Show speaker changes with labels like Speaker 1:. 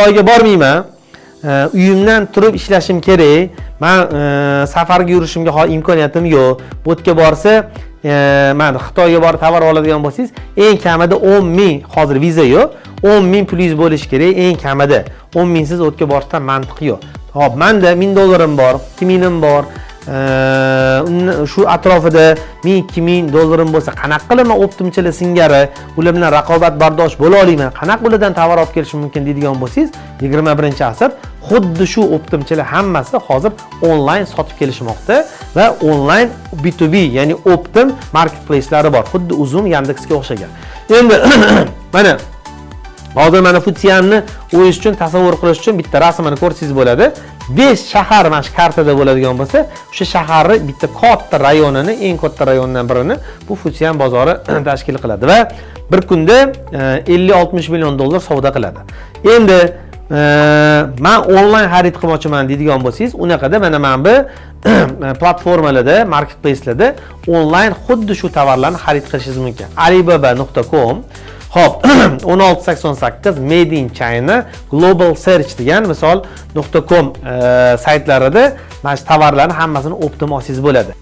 Speaker 1: Xitoyga bormayman. Uyimdan turib ishlashim kerak. Men safarga yurishimga imkoniyatim yo'q. Bu yerga borsa, men Xitoyga borib tovar oladigan bo'lsangiz, eng kamida 10 ming hozir viza yo'q. 10 ming plyus bo'lish kerak eng kamida. 10 ming siz o'tga borishdan mantiqi yo'q. Xo'p, menda $1000 bor, 2000 bor. Shu atrofida $1000-2000 bo'lsa, qanaqa qilaman Optimchilar singari ular bilan raqobat bardosh bo'la olaman? Qanaqa ulardan tovar olib kelishim mumkin deydigan bo'lsangiz, 21-asr xuddi shu Optimchilar hammasi hozir onlayn sotib kelishmoqda va onlayn B2B, ya'ni Optim marketplace'lari bor. Xuddi Uzum, Yandexga o'xshagan. Endi mana hozir mana Futsianni o'yish uchun, tasavvur qilish uchun bitta rasmini ko'rsangiz bo'ladi. 5 shahar mana shu kartada bo'ladigan bo'lsa, o'sha shaharni bitta katta rayonini, eng katta rayondan birini bu Futsian bozori tashkil qiladi va bir kunda $50-60 million savdo qiladi. Endi men onlayn xarid qilmoqchiman deydigan bo'lsangiz, unaqada mana bu platformalarda, marketplace'larda onlayn xuddi shu tovarlarni xarid qilishingiz mumkin. Alibaba.com Hop, 1688 Made in China Global Search degan misol .com saytlarida mana shu tovarlarning hammasini Optim olsangiz bo'ladi.